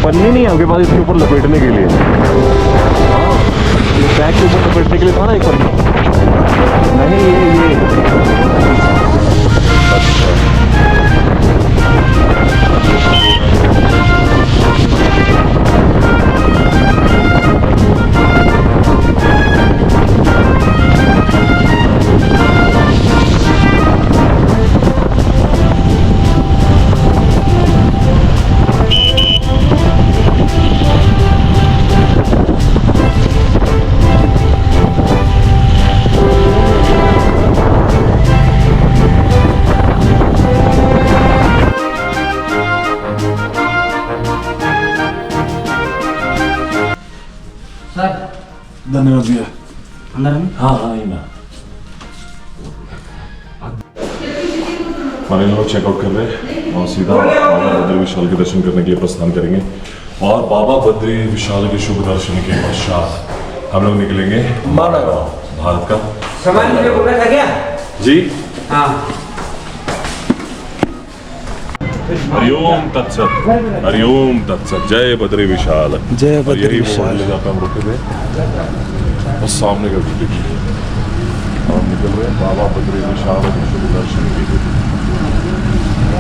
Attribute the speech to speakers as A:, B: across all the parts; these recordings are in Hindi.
A: पन्नी नहीं है आपके पास इसके ऊपर लपेटने के लिए? हाँ, ये बैग के ऊपर लपेटने के लिए था ना एक पन्नी। नहीं ये अच्छा।
B: धन्यवाद भैया।
C: अंदर में?
B: हाँ हाँ ही ना। हमारे लोग चेकआउट कर रहे हैं और सीधा बाबा बद्री विशाल के दर्शन करने के लिए प्रस्थान करेंगे और बाबा बद्री विशाल के शुभ दर्शन के पश्चात हम लोग निकलेंगे भारत का।
C: सामान मुझे बोलना था क्या?
B: जी
C: हाँ।
B: हरिओम तत्सत, हरिओम तत्सत, जय बद्री विशाल।
D: जय बद्री विशाल।
B: जहाँ पे हम रुके थे और सामने का व्यू देखिए और हम निकल रहे हैं बाबा बद्री विशाल के शुभ दर्शन के लिए।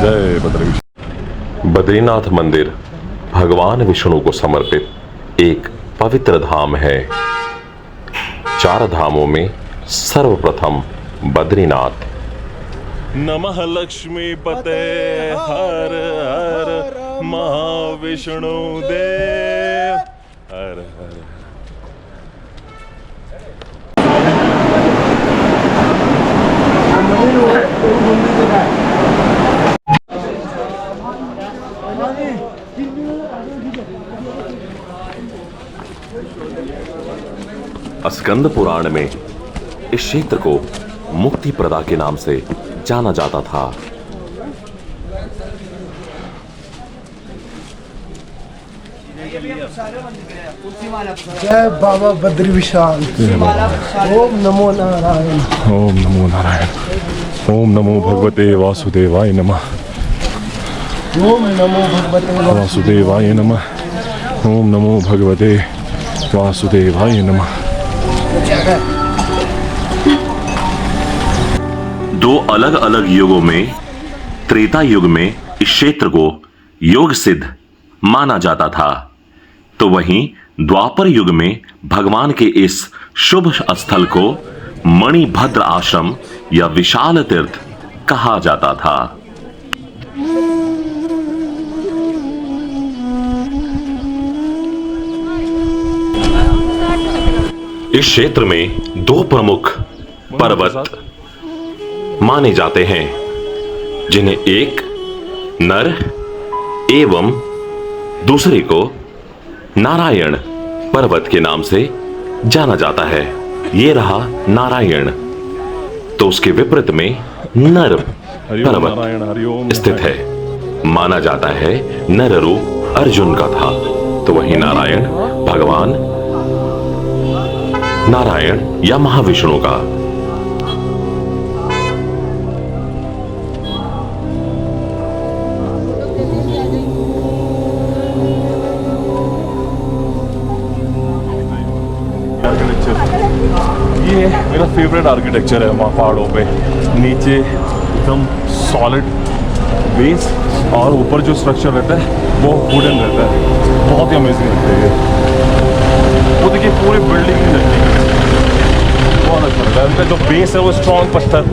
B: जय बद्री विशाल।
E: बद्रीनाथ मंदिर भगवान विष्णु को समर्पित एक पवित्र धाम है। 4 धामों में सर्वप्रथम बद्रीनाथ।
B: नमः लक्ष्मी पते हर हर महाविष्णु देव हर हर।
E: स्कंद पुराण में इस क्षेत्र को मुक्ति प्रदा के नाम से जाना जाता था।
D: जय बाबा बद्री विशाल। ओम नमो नारायण।
B: ओम नमो नारायण। ओम नमो भगवते वासुदेवाय नमः।
D: ओम नमो भगवते
B: वासुदेवाय नमः। ओम नमो भगवते वासुदेवाय नमः।
E: 2 अलग अलग युगों में त्रेता युग में इस क्षेत्र को योग सिद्ध माना जाता था, तो वहीं द्वापर युग में भगवान के इस शुभ स्थल को मणिभद्र आश्रम या विशाल तीर्थ कहा जाता था। इस क्षेत्र में 2 प्रमुख पर्वत माने जाते हैं, जिन्हें एक नर एवं दूसरे को नारायण पर्वत के नाम से जाना जाता है। ये रहा नारायण, तो उसके विपरीत में नर पर्वत स्थित है। माना जाता है नर रूप अर्जुन का था, तो वही नारायण भगवान नारायण या महाविष्णु का।
B: ये मेरा फेवरेट आर्किटेक्चर है। वहाँ पहाड़ों पे नीचे एकदम सॉलिड बेस और ऊपर जो स्ट्रक्चर रहता है वो वुडन रहता है। बहुत ही अमेजिंग लगता है ये। वो देखिए पूरी बिल्डिंग ही लगती है, बहुत अच्छा लगता है। इनका जो बेस है वो स्ट्रॉन्ग पत्थर,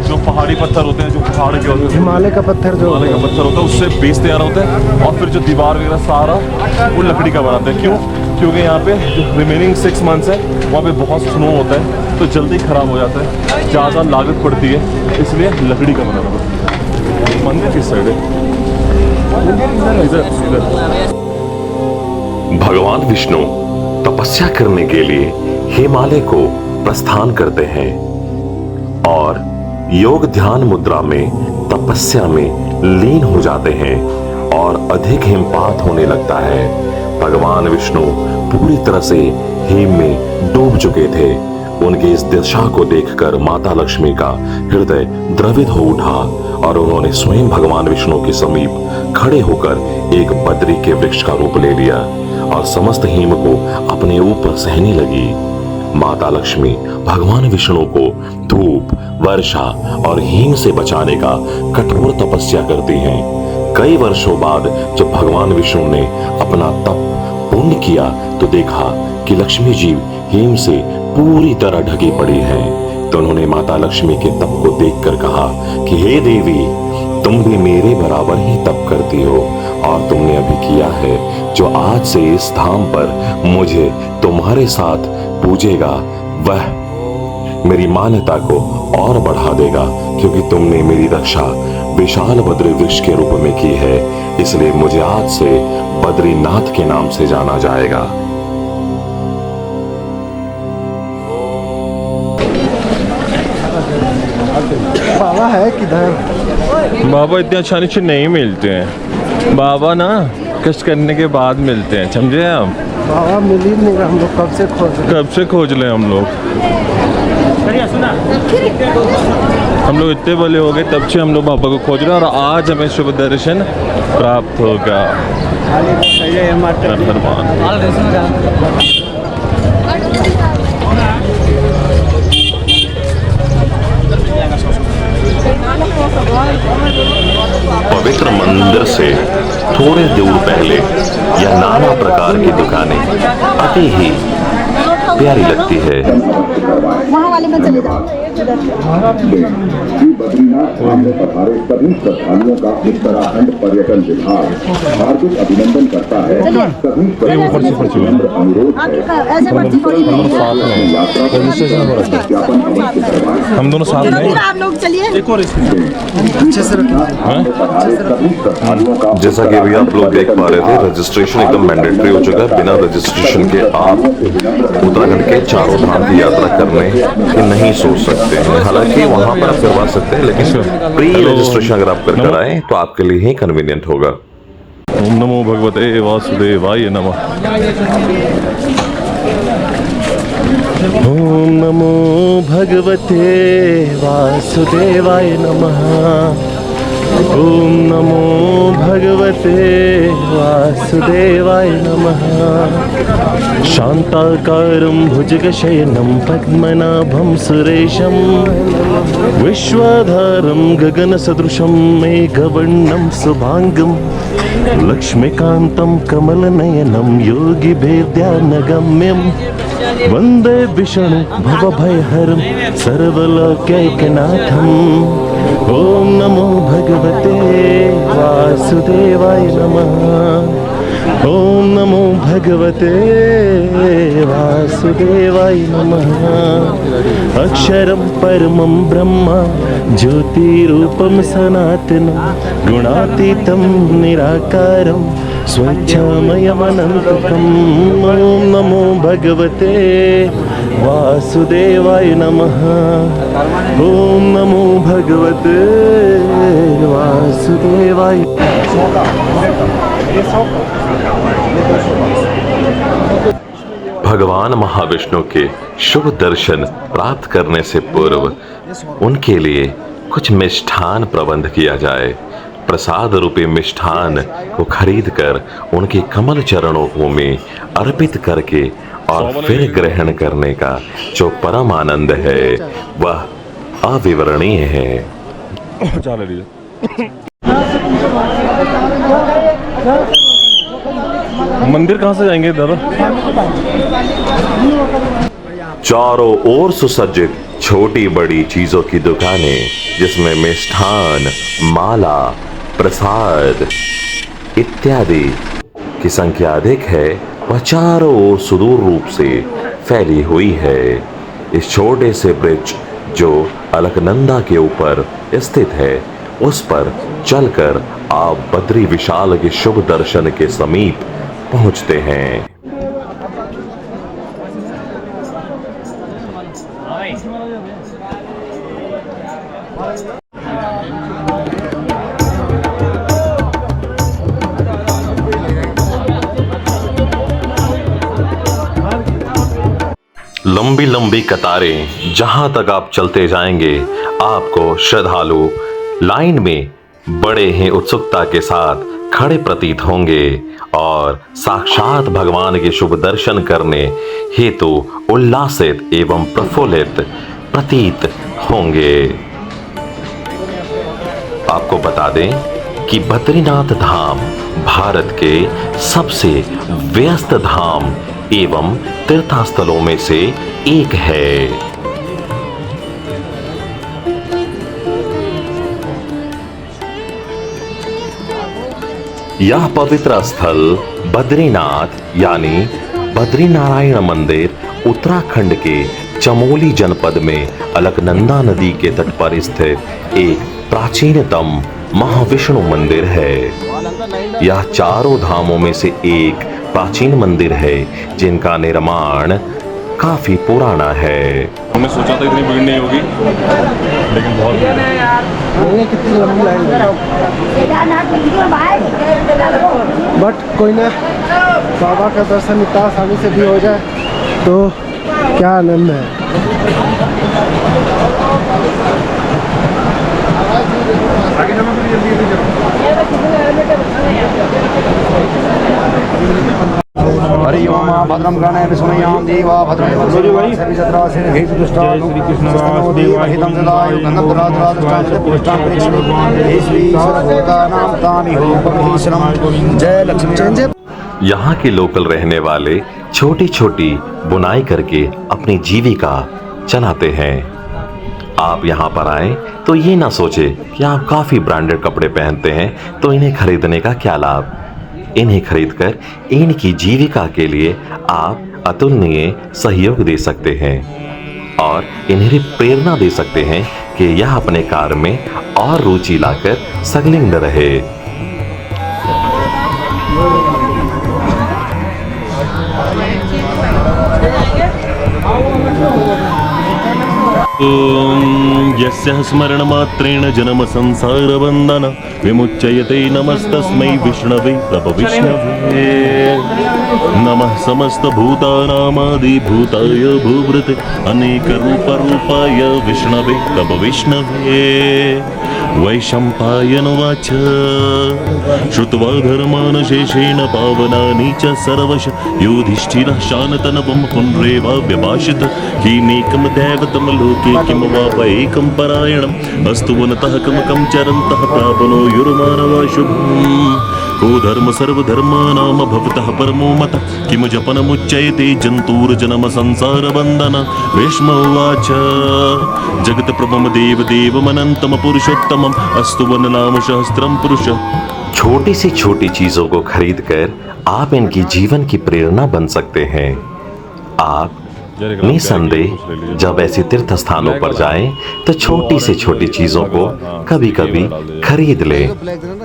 B: जो पहाड़ी पत्थर होते हैं, जो पहाड़ के होते हैं,
D: हिमालय का पत्थर, जो
B: हिमालय का पत्थर होता है, उससे बेस तैयार होता है। और फिर जो दीवार वगैरह सारा वो लकड़ी का बनाते हैं। क्यों? क्योंकि यहाँ पे जो रिमेनिंग 6 मंथ्स है वहाँ पे बहुत स्नो होता है, तो जल्दी ख़राब हो जाता है, ज़्यादा लागत पड़ती है, इसलिए लकड़ी का बना होता है। मंदिर किस साइड है? इधर इधर।
E: भगवान विष्णु तपस्या करने के लिए हिमालय को प्रस्थान करते हैं और योग ध्यान मुद्रा में तपस्या में लीन हो जाते हैं और अधिक हिमपात होने लगता है। भगवान विष्णु पूरी तरह से हिम में डूब चुके थे। उनके इस दशा को देखकर माता लक्ष्मी का हृदय द्रवित हो उठा और उन्होंने स्वयं भगवान विष्णु के समीप खड़े होकर एक बद्री के वृक्ष का रूप ले लिया और समस्त हिम को अपने ऊपर सहने लगी। माता लक्ष्मी भगवान विष्णु को धूप, वर्षा और हिम से बचाने का कठोर तपस्या करती हैं। कई वर्षों बाद जब भगवान विष्णु ने अपना तप पूर्ण किया तो देखा कि लक्ष्मी जी हिम से पूरी तरह ढकी पड़ी हैं। तो उन्होंने माता लक्ष्मी के तप को देखकर कहा कि हे देवी, तुम भी मेरे बराबर ही तप करती हो और तुमने अभी किया है जो आज से इस धाम पर मुझे तुम्हारे साथ पूजेगा वह मेरी मान्यता को और बढ़ा देगा, क्योंकि तुमने मेरी रक्षा विशाल बद्री वृक्ष के रूप में की है, इसलिए मुझे आज से बद्रीनाथ के नाम से जाना जाएगा।
D: बाबा है किधर?
B: बाबा इतने आसानी से नहीं मिलते हैं। बाबा ना कष्ट करने के बाद मिलते हैं, समझे आप?
D: बाबा मिल ही नहीं रहा, हम लोग कब से खोज रहे
B: हम लोग इतने बड़े हो गए, तब से हम लोग बाबा को खोज रहे हैं और आज हमें शुभ दर्शन प्राप्त होगा।
E: पवित्र मंदिर से थोड़े दूर पहले यह नाना प्रकार की दुकानें अति ही प्यारी लगती है।
F: वहाँ वाले में चले जाओ।
G: बद्रीनाथ धाम में पधारे सभी श्रद्धालुओं का उत्तराखंड पर्यटन विभाग हार्दिक अभिनंदन करता है। सभी अनुरोध
B: हम दोनों साथ में,
F: आप लोग चलिए।
D: अच्छे से
E: जैसा कि अभी आप लोग देख पा रहे थे, रजिस्ट्रेशन एकदम मैंडेटरी हो चुका है। बिना रजिस्ट्रेशन के आप उत्तराखंड के चारों धाम की यात्रा करने की नहीं सोच सकते हैं। हालांकि वहां पर आप करवा सकते हैं, लेकिन प्री रजिस्ट्रेशन अगर आप कर आए तो आपके लिए ही कन्वीनियंट होगा।
B: ओम नमो भगवते वासुदेवाय नमः।
H: ओम नमो भगवते वासुदेवाय नमः। ओम नमो भगवते वासुदेवाय नमः। शान्ताकारं भुजगशयनं पद्मनाभं सुरेशं विश्वाधारं गगनसदृशं मेघवर्णं शुभांगं लक्ष्मीकान्तं कमलनयनं योगिभेद्यानगम्यं वन्दे विष्णु भवभयहरं सर्वलोकैकनाथम्। ओम नमो भगवते वासुदेवाय नमः। ओम नमो भगवते वासुदेवाय नमः। अक्षरं परमं ब्रह्म ज्योतिरूपं सनातनं गुणातीतं निराकारं स्वच्छमयमनन्तकम्। ओम नमो भगवते वासुदेवाय नमः। ओम नमो भगवते वासुदेवाय।
E: भगवान महाविष्णु के शुभ दर्शन प्राप्त करने से पूर्व उनके लिए कुछ मिष्ठान प्रबंध किया जाए। प्रसाद रूपी मिष्ठान को खरीदकर उनके कमल चरणों में अर्पित करके और फिर ग्रहण करने का जो परम आनंद है वह अविवरणीय है।
B: मंदिर कहाँ से जाएंगे दादा?
E: चारों ओर सुसज्जित छोटी बड़ी चीजों की दुकानें, जिसमें मिष्ठान, माला, प्रसाद इत्यादि की संख्या अधिक है, वह चारों ओर सुदूर रूप से फैली हुई है। इस छोटे से ब्रिज जो अलकनंदा के ऊपर स्थित है, उस पर चलकर आप बद्री विशाल के शुभ दर्शन के समीप पहुंचते हैं। लंबी लंबी कतारें, जहां तक आप चलते जाएंगे आपको श्रद्धालु लाइन में बड़े ही उत्सुकता के साथ खड़े प्रतीत होंगे और साक्षात भगवान के शुभ दर्शन करने हेतु उल्लासित एवं प्रफुल्लित प्रतीत होंगे। आपको बता दें कि बद्रीनाथ धाम भारत के सबसे व्यस्त धाम एवं तीर्थस्थलों में से एक है। यह पवित्र स्थल बद्रीनाथ यानी बद्रीनारायण मंदिर उत्तराखंड के चमोली जनपद में अलकनंदा नदी के तट पर स्थित एक प्राचीनतम महाविष्णु मंदिर है। यह चारों धामों में से एक प्राचीन मंदिर है जिनका निर्माण काफी पुराना है।
B: हमने सोचा था इतनी भीड़ नहीं होगी, लेकिन बहुत भीड़ है।
D: कितनी लंबी लाइन बट कोई ना, बाबा का दर्शन इतना आसानी से भी हो जाए तो क्या आनंद है।
C: हरि ओम भद्रम गणे विष्णुयां देवा भद्रं जय लक्ष्मी।
E: यहाँ के लोकल रहने वाले छोटी छोटी बुनाई करके अपनी जीविका चलाते हैं। आप यहाँ पर आए तो ये ना सोचे कि आप काफी ब्रांडेड कपड़े पहनते हैं तो इन्हें खरीदने का क्या लाभ। इन्हें खरीदकर इनकी जीविका के लिए आप अतुलनीय सहयोग दे सकते हैं और इन्हें प्रेरणा दे सकते हैं कि यह अपने कार्य में और रुचि लाकर संलग्न रहे।
H: यस्य स्मरणमात्रेण जन्म संसार बंधन विमुच्यते नमस्तस्मै विष्णवे प्रभ विष्णवे नमः समस्त भूतानामादिभूताय भूभृते अनेक रूप रूपाय विष्णवे प्रभ विष्णवे। वैशंपायनुवाच श्रुत्वा धर्मान् शेषेण पावनानि च सर्वश युधिष्ठिरः शानतनवं पुनरेवाव्यभाषित किमेकं दैवतं लोके किं वा वैकं परायणम् अस्तु वनतः कमकं चरन्तः प्रापनो युर्मानवा शुभम् को धर्म सर्वधर्मानां भवतः परमो मतः किं जपनमुच्यते जन्तुर्जन्म संसार बन्धन। भीष्म उवाच जगत प्रभम देव देवमनन्तम पुरुषोत्तमम् अस्तु वननाम सहस्त्रम पुरुष।
E: छोटी से छोटी चीजों को खरीदकर आप इनकी जीवन की प्रेरणा बन सकते हैं। आप निसंदेह जब ऐसे तीर्थ स्थानों पर जाएं तो छोटी से छोटी चीजों को कभी कभी खरीद लें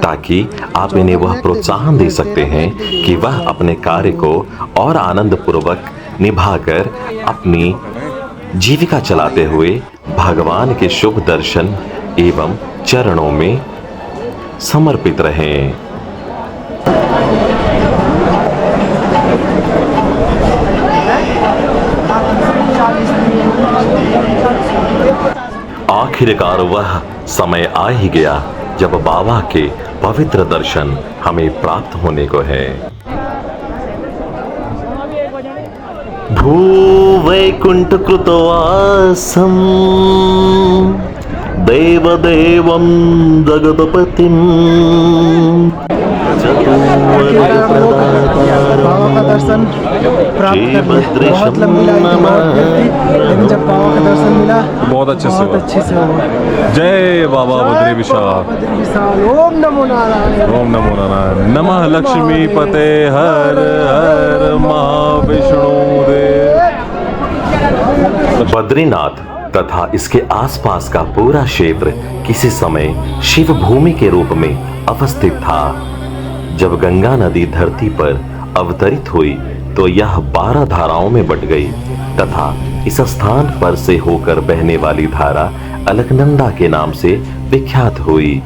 E: ताकि आप इन्हें वह प्रोत्साहन दे सकते हैं कि वह अपने कार्य को और आनंद पूर्वक निभाकर अपनी जीविका चलाते हुए भगवान के शुभ दर्शन एवं चरणों में समर्पित रहें। आखिरकार वह समय आ ही गया जब बाबा के पवित्र दर्शन हमें प्राप्त होने को है। भूवैकुंठ कृतवासं देवदेवं जगतपतिं
D: बाबा का दर्शन प्राप्त करने बहुत लंबी लाइन लेकिन जब बाबा का दर्शन मिला
B: बहुत अच्छे से
D: हुआ।
B: जय बाबा बद्री विशाल।
D: ओम नमो नारायण।
B: ओम नमो नारायण। नमः लक्ष्मी पते हर हर महाविष्णु देव।
E: बद्रीनाथ तथा इसके आसपास का पूरा क्षेत्र किसी समय शिव भूमि के रूप में अवस्थित था। जब गंगा नदी धरती पर अवतरित हुई तो यह 12 धाराओं में बट गई तथा इस स्थान पर से होकर बहने वाली धारा अलकनंदा के नाम से विख्यात हुई।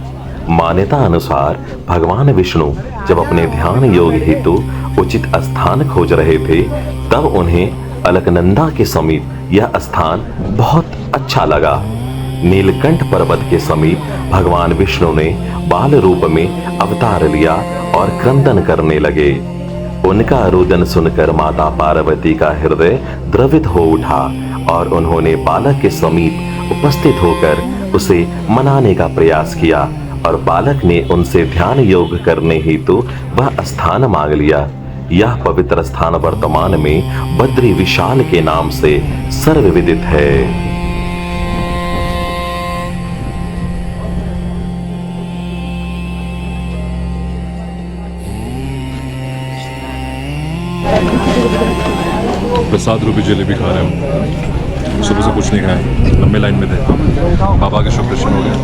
E: मान्यता अनुसार भगवान विष्णु जब अपने ध्यान योग हेतु उचित स्थान खोज रहे थे तब उन्हें अलकनंदा के समीप यह स्थान बहुत अच्छा लगा। नीलकंठ पर्वत के समीप भगवान विष्णु ने बाल रूप में अवतार लिया और क्रंदन करने लगे। उनका रुदन सुनकर माता पार्वती का हृदय द्रवित हो उठा और उन्होंने बालक के समीप उपस्थित होकर उसे मनाने का प्रयास किया और बालक ने उनसे ध्यान योग करने हेतु वह स्थान मांग लिया। यह पवित्र स्थान वर्तमान में बद्री विशाल के नाम से सर्वविदित है।
B: प्रसाद रूपी जलेबी खा रहे हम। सुबह से कुछ नहीं खाए, लंबे लाइन में थे। पापा के शुभ दर्शन हो गए।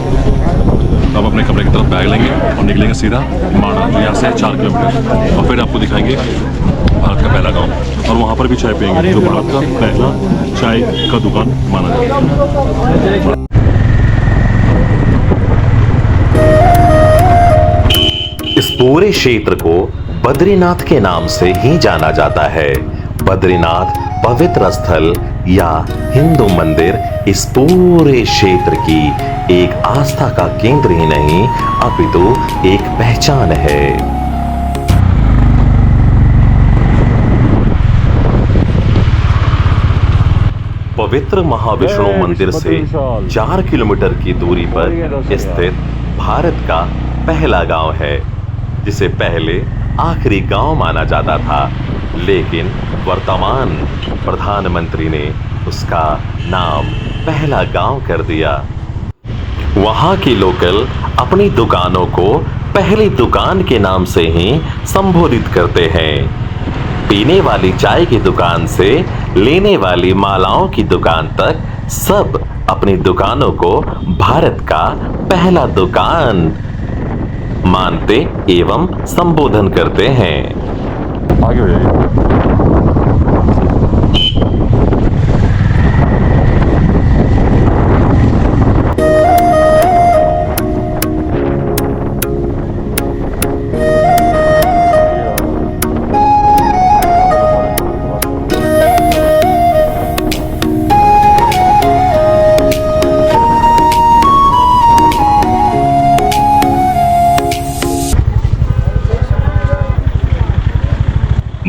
B: अब अपने कमरे की तरफ बैग लेंगे और निकलेंगे सीधा माणा, जो यहाँ से 4 किलोमीटर, और फिर आपको दिखाएंगे भारत का पहला गांव, और वहाँ पर भी चाय पियेंगे, जो भारत का पहला चाय का दुकान माना जाता है।
E: इस पूरे क्षेत्र को बद्रीनाथ के नाम से ही जाना जाता है। बद्रीनाथ पवित्र स्थल या हिंदू मंदिर इस पूरे क्षेत्र की एक आस्था का केंद्र ही नहीं, अपितु एक पहचान है। पवित्र महाविष्णु मंदिर से 4 किलोमीटर की दूरी पर स्थित भारत का पहला गांव है, जिसे पहले आखिरी गांव माना जाता था, लेकिन वर्तमान प्रधानमंत्री ने उसका नाम पहला गांव कर दिया। वहां के लोकल अपनी दुकानों को पहली दुकान के नाम से ही संबोधित करते हैं। पीने वाली चाय की दुकान से लेने वाली मालाओं की दुकान तक सब अपनी दुकानों को भारत का पहला दुकान मानते एवं संबोधन करते हैं।
B: आगे हो जाइए।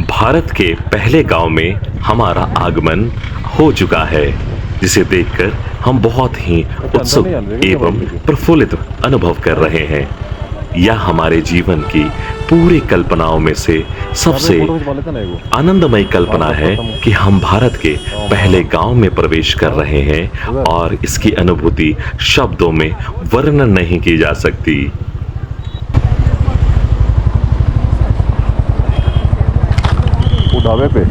E: भारत के पहले गांव में हमारा आगमन हो चुका है, जिसे देखकर हम बहुत ही उत्सुक एवं प्रफुल्लित अनुभव कर रहे हैं। यह हमारे जीवन की पूरी कल्पनाओं में से सबसे आनंदमय कल्पना है कि हम भारत के पहले गांव में प्रवेश कर रहे हैं और इसकी अनुभूति शब्दों में वर्णन नहीं की जा सकती।
B: ढाबे पे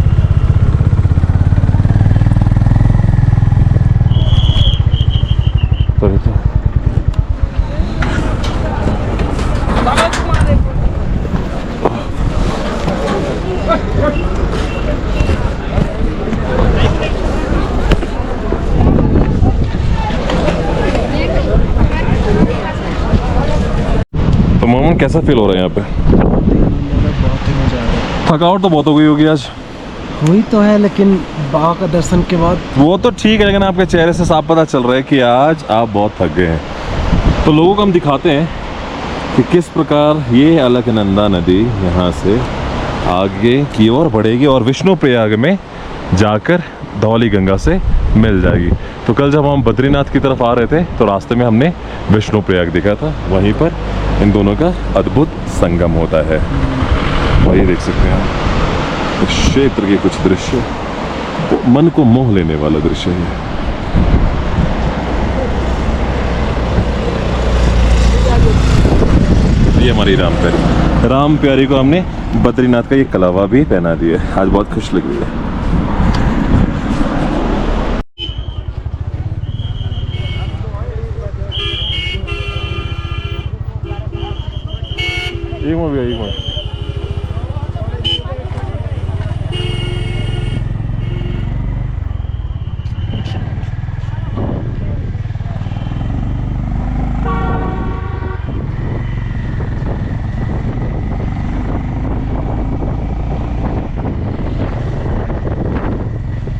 B: तो मोहम्मद कैसा फील हो रहा है यहाँ पे? थकावट तो बहुत हो गई होगी आज।
D: हुई तो है, लेकिन बाबा का दर्शन के बाद
B: वो तो ठीक है, लेकिन आपके चेहरे से साफ पता चल रहा है कि आज आप बहुत थक गए हैं। तो लोगों को हम दिखाते हैं कि किस प्रकार ये अलकनंदा नदी यहाँ से आगे की ओर बढ़ेगी और विष्णुप्रयाग में जाकर धौली गंगा से मिल जाएगी। तो कल जब हम बद्रीनाथ की तरफ आ रहे थे तो रास्ते में हमने विष्णुप्रयाग देखा था, वहीं पर इन दोनों का अद्भुत संगम होता है। वही देख सकते हैं आप इस क्षेत्र के कुछ दृश्य, मन को मोह लेने वाला दृश्य है। ये हमारी राम प्यारी को हमने बद्रीनाथ का ये कलावा भी पहना दिया है। आज बहुत खुश लग रही है। एक मिनट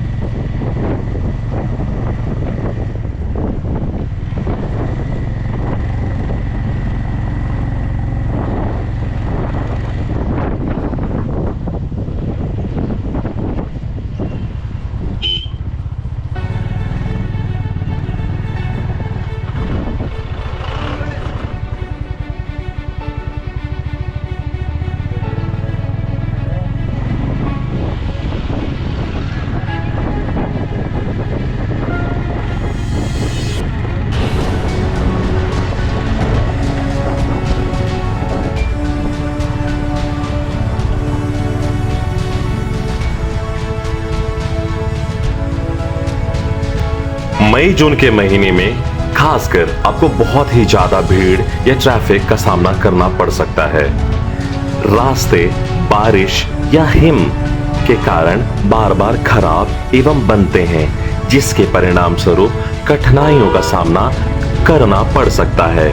E: मई जून के महीने में खासकर आपको बहुत ही ज्यादा भीड़ या ट्रैफिक का सामना करना पड़ सकता है। रास्ते बारिश या हिम के कारण बार बार खराब एवं बनते हैं, जिसके परिणाम स्वरूप कठिनाइयों का सामना करना पड़ सकता है।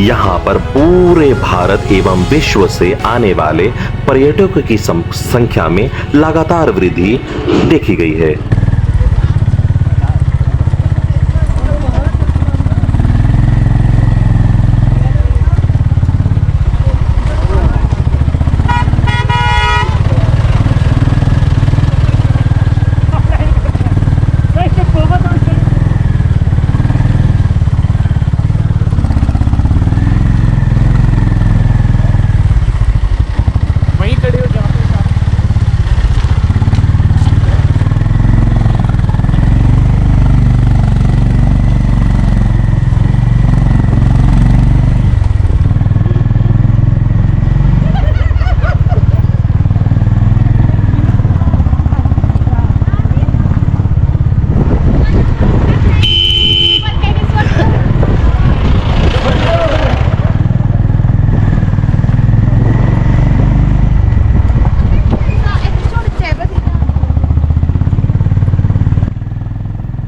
E: यहाँ पर पूरे भारत एवं विश्व से आने वाले पर्यटकों की संख्या में लगातार वृद्धि देखी गई है।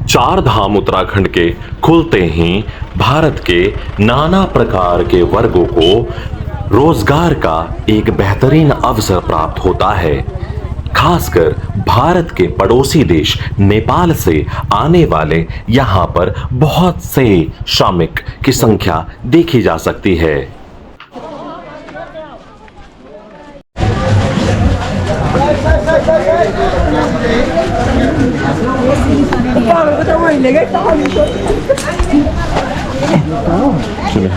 E: चार धाम उत्तराखंड के खुलते ही भारत के नाना प्रकार के वर्गों को रोजगार का एक बेहतरीन अवसर प्राप्त होता है। खासकर भारत के पड़ोसी देश नेपाल से आने वाले यहाँ पर बहुत से श्रमिक की संख्या देखी जा सकती है।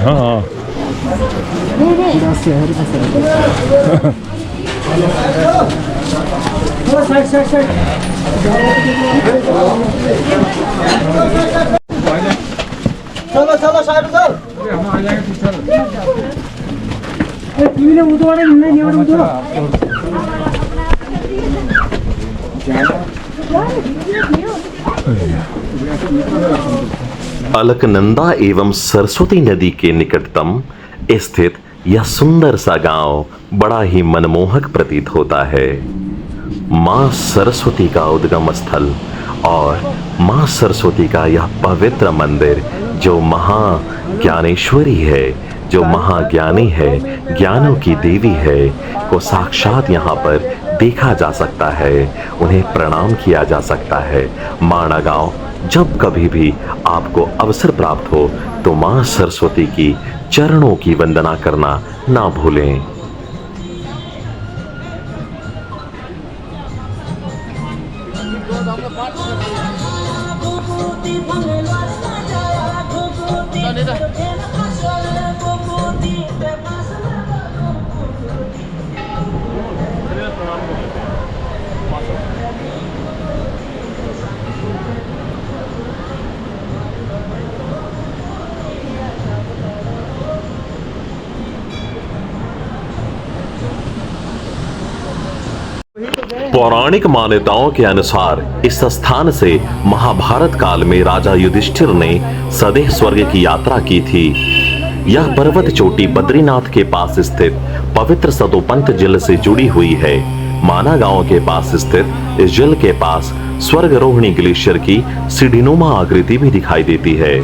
B: हाँ
D: चलो चलो साइड चल हम आ जाएंगे चल टीवी ने उधर वाले नहीं उधर
E: अलकनंदा एवं सरस्वती नदी के निकटतम स्थित यह सुंदर सा गांव बड़ा ही मनमोहक प्रतीत होता है। मां सरस्वती का उद्गम स्थल और मां सरस्वती का यह पवित्र मंदिर जो महाज्ञानेश्वरी है, जो महाज्ञानी है, ज्ञानों की देवी है, को साक्षात यहाँ पर देखा जा सकता है, उन्हें प्रणाम किया जा सकता है। माणा गांव जब कभी भी आपको अवसर प्राप्त हो तो मां सरस्वती की चरणों की वंदना करना ना भूलें। पौराणिक मान्यताओं के अनुसार इस स्थान से महाभारत काल में राजा युधिष्ठिर ने सदैव स्वर्ग की यात्रा की थी। यह पर्वत चोटी बद्रीनाथ के पास स्थित पवित्र सतोपंत जल से जुड़ी हुई है। माना गांव के पास स्थित इस जल के पास स्वर्ग रोहिणी ग्लेशियर की सीढ़ीनुमा आकृति भी दिखाई देती है।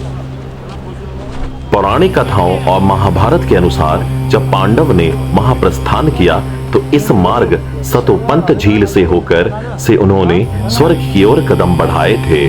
E: पौराणिक कथाओं और महाभारत के अनुसार जब पांडव ने महाप्रस्थान किया तो इस मार्ग सतोपंत झील से होकर से उन्होंने स्वर्ग की ओर कदम बढ़ाए थे।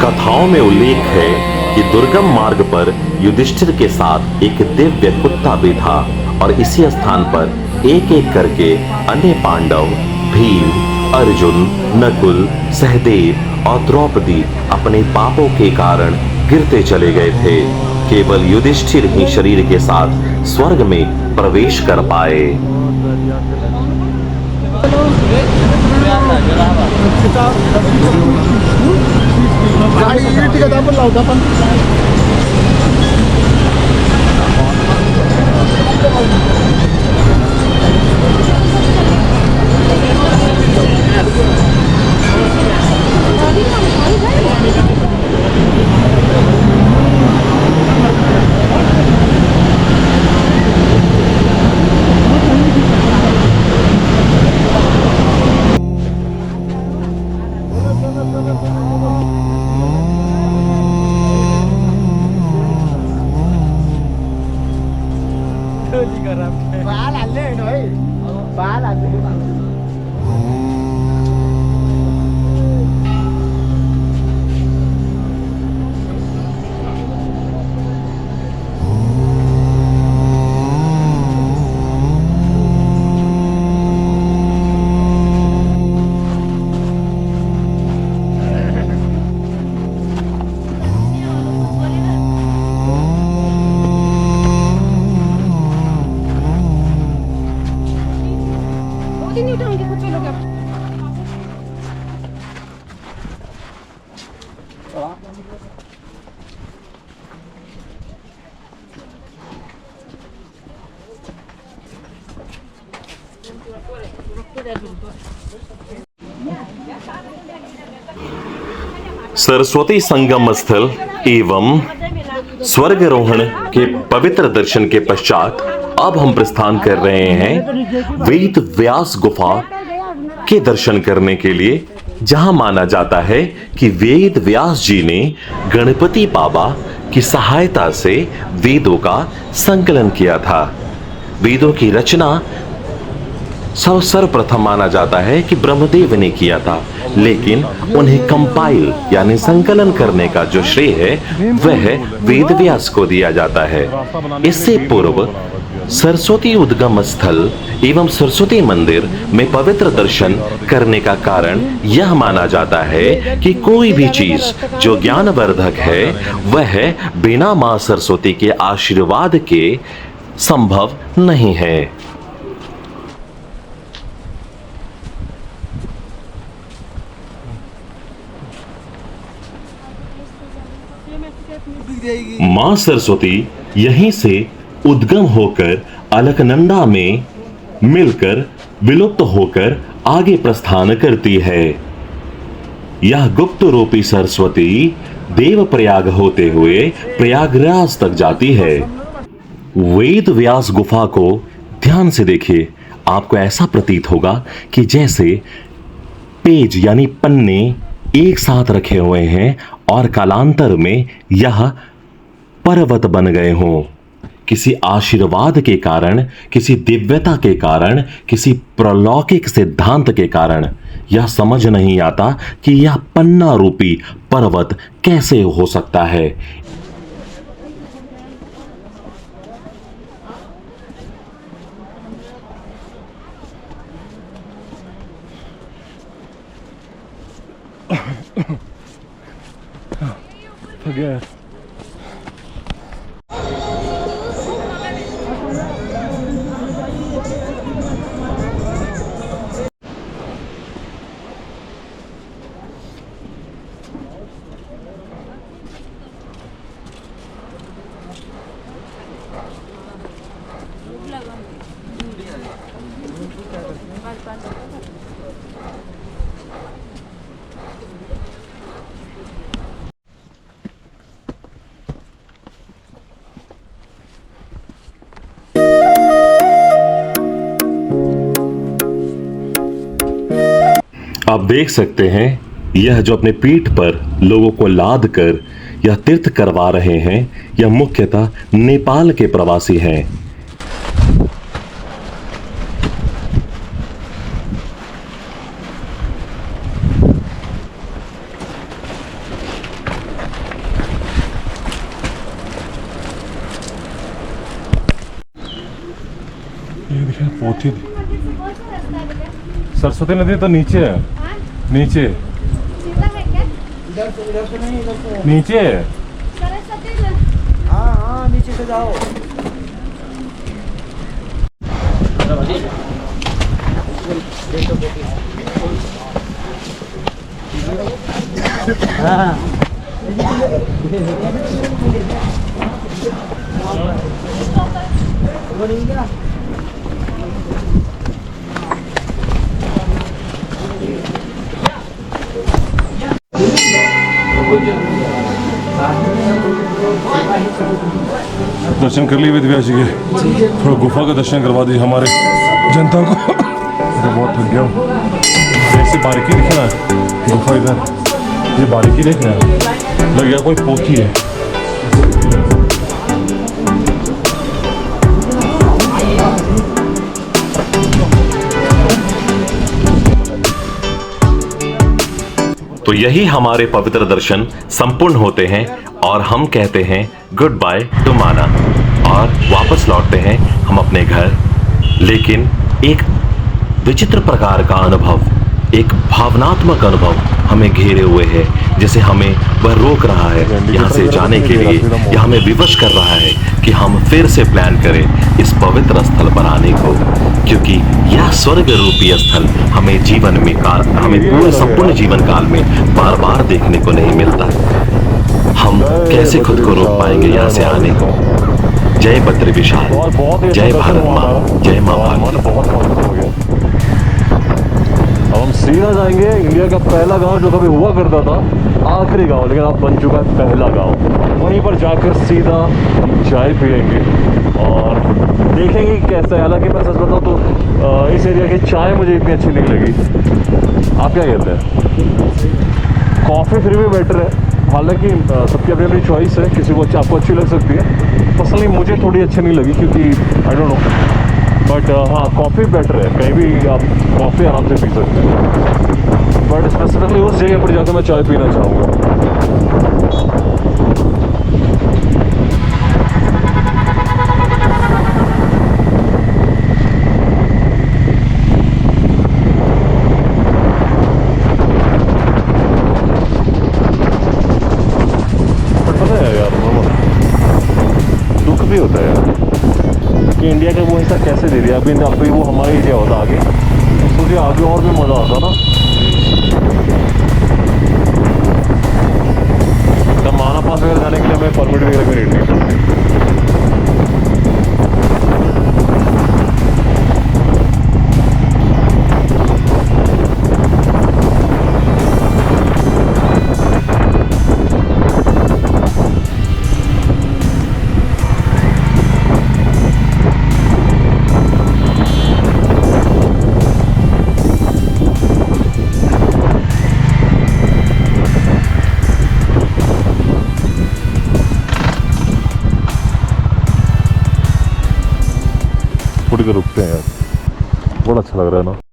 E: कथाओं में उल्लेख है कि दुर्गम मार्ग पर युधिष्ठिर के साथ एक दिव्य कुत्ता भी था और इसी स्थान पर एक एक करके अन्य पांडव, भीम, अर्जुन, नकुल, सहदेव और द्रौपदी अपने पापों के कारण गिरते चले गए थे। केवल युधिष्ठिर ही शरीर के साथ स्वर्ग में प्रवेश कर पाए। सरस्वती संगम स्थल एवं स्वर्गारोहण के पवित्र दर्शन के पश्चात अब हम प्रस्थान कर रहे हैं वेद व्यास गुफा के दर्शन करने के लिए, जहां माना जाता है कि वेद व्यास जी ने गणपति बाबा की सहायता से वेदों का संकलन किया था। वेदों की रचना सर्वप्रथम माना जाता है कि ब्रह्मदेव ने किया था, लेकिन उन्हें कंपाइल यानी संकलन करने का जो श्रेय है वह वेद व्यास को दिया जाता है। इससे पूर्व सरस्वती उद्गम स्थल एवं सरस्वती मंदिर में पवित्र दर्शन करने का कारण यह माना जाता है कि कोई भी चीज जो ज्ञानवर्धक है वह बिना मां सरस्वती के आशीर्वाद के संभव नहीं है। मां सरस्वती यहीं से उद्गम होकर अलकनंदा में मिलकर विलुप्त होकर आगे प्रस्थान करती है। यह गुप्त रूपी सरस्वती देवप्रयाग होते हुए प्रयागराज तक जाती है। वेद व्यास गुफा को ध्यान से देखिए, आपको ऐसा प्रतीत होगा कि जैसे पेज यानी पन्ने एक साथ रखे हुए हैं और कालांतर में यह पर्वत बन गए हों। किसी आशीर्वाद के कारण, किसी दिव्यता के कारण, किसी प्रलौकिक सिद्धांत के कारण यह समझ नहीं आता कि यह पन्ना रूपी पर्वत कैसे हो सकता है। आप देख सकते हैं यह जो अपने पीठ पर लोगों को लाद कर यह तीर्थ करवा रहे हैं, यह मुख्यतः नेपाल के प्रवासी हैं।
B: पोथी सरस्वती नदी तो नीचे है, नीचे नीचे है।
F: हाँ
B: दर्शन कर लिए विद्या जी के, थोड़ा गुफा का दर्शन करवा दिए हमारे जनता को। तो बहुत थक गया हूँ। ऐसी बारीकी दिखना है गुफा इधर, ये बारीकी देखना है, लग गया कोई पोथी है।
E: तो यही हमारे पवित्र दर्शन संपूर्ण होते हैं और हम कहते हैं गुड बाय टू माना और वापस लौटते हैं हम अपने घर। लेकिन एक विचित्र प्रकार का अनुभव, एक भावनात्मक अनुभव हमें घेरे हुए है, जिसे हमें वह रोक रहा है यहाँ से जाने के लिए, या हमें विवश कर रहा है कि हम फिर से प्लान करें इस पवित्र स्थल पर आने को, क्योंकि यह स्वर्ग रूपी स्थल हमें जीवन में हमें पूरे संपूर्ण जीवन काल में बार बार देखने को नहीं मिलता। हम कैसे खुद को रोक पाएंगे यहाँ से आने को। जय बद्री विशाल, जय भारत माँ, जय माँ भारत।
B: बहुत हो गया। अब हम सीधा जाएंगे इंडिया का पहला गांव जो कभी हुआ करता था, आखिरी गांव लेकिन अब बन चुका है पहला गांव। वहीं पर जाकर सीधा चाय पियेंगे और देखेंगे कैसा है। हालांकि मैं सच बताऊं तो इस एरिया की चाय मुझे इतनी अच्छी नहीं लगी। आप क्या कहते हैं? कॉफ़ी फिर भी बेटर है, हालांकि सबकी अपनी अपनी चॉइस है, किसी को आपको अच्छी लग सकती है। पर्सनली मुझे थोड़ी अच्छी नहीं लगी क्योंकि आई डोंट नो, बट हाँ कॉफ़ी बेटर है, कहीं भी आप कॉफ़ी आराम से पी सकते हैं। बट स्पेसिफिकली उस जगह पर जाकर मैं चाय पीना चाहूँगा। भी होता है यार कि इंडिया का वो हिस्सा कैसे दे दिया। अभी वो हमारा एरिया होता आगे, तो सोचिए आगे और भी मज़ा आता ना। तब माना पास वगैरह जाने के लिए हमें परमिट वगैरह की नीड नहीं पड़ती। थोड़ी देर रुकते हैं यार, बड़ा अच्छा लग रहा है ना।